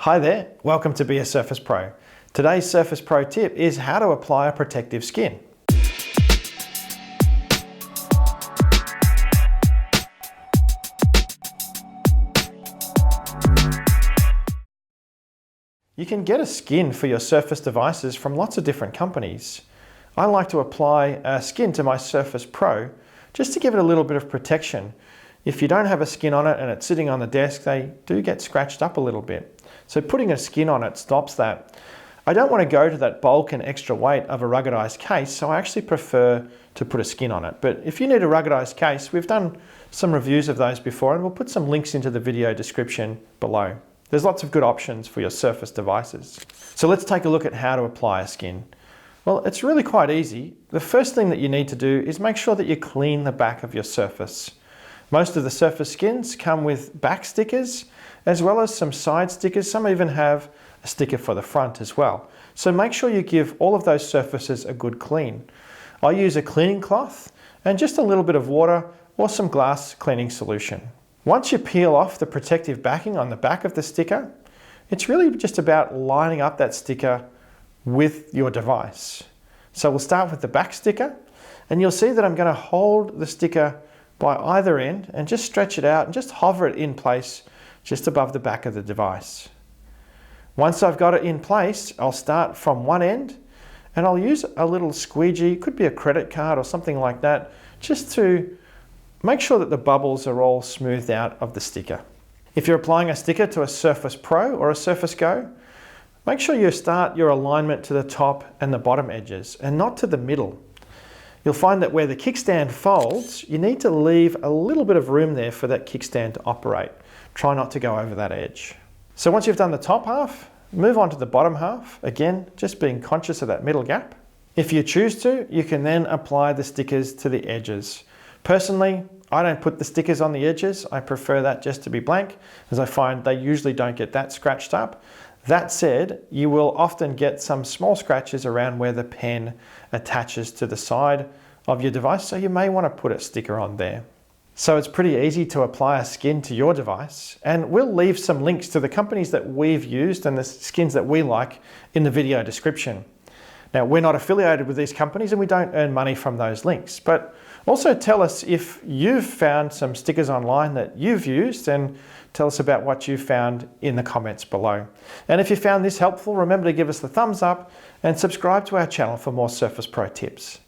Hi there, welcome to Be a Surface Pro. Today's Surface Pro tip is how to apply a protective skin. You can get a skin for your Surface devices from lots of different companies. I like to apply a skin to my Surface Pro just to give it a little bit of protection. If you don't have a skin on it and it's sitting on the desk, they do get scratched up a little bit. So putting a skin on it stops that. I don't want to go to that bulk and extra weight of a ruggedized case, so I actually prefer to put a skin on it. But if you need a ruggedized case, we've done some reviews of those before and we'll put some links into the video description below. There's lots of good options for your Surface devices. So let's take a look at how to apply a skin. Well, it's really quite easy. The first thing that you need to do is make sure that you clean the back of your Surface. Most of the Surface skins come with back stickers as well as some side stickers. Some even have a sticker for the front as well. So make sure you give all of those surfaces a good clean. I use a cleaning cloth and just a little bit of water or some glass cleaning solution. Once you peel off the protective backing on the back of the sticker, it's really just about lining up that sticker with your device. So we'll start with the back sticker, and you'll see that I'm going to hold the sticker by either end and just stretch it out and just hover it in place just above the back of the device. Once I've got it in place, I'll start from one end and I'll use a little squeegee, could be a credit card or something like that, just to make sure that the bubbles are all smoothed out of the sticker. If you're applying a sticker to a Surface Pro or a Surface Go, make sure you start your alignment to the top and the bottom edges and not to the middle. You'll find that where the kickstand folds, you need to leave a little bit of room there for that kickstand to operate. Try not to go over that edge. So once you've done the top half, move on to the bottom half. Again, just being conscious of that middle gap. If you choose to, you can then apply the stickers to the edges. Personally, I don't put the stickers on the edges. I prefer that just to be blank, as I find they usually don't get that scratched up. That said, you will often get some small scratches around where the pen attaches to the side of your device, so you may want to put a sticker on there. So it's pretty easy to apply a skin to your device, and we'll leave some links to the companies that we've used and the skins that we like in the video description. Now, we're not affiliated with these companies and we don't earn money from those links, but also tell us if you've found some stickers online that you've used, and tell us about what you found in the comments below. And if you found this helpful, remember to give us the thumbs up and subscribe to our channel for more Surface Pro tips.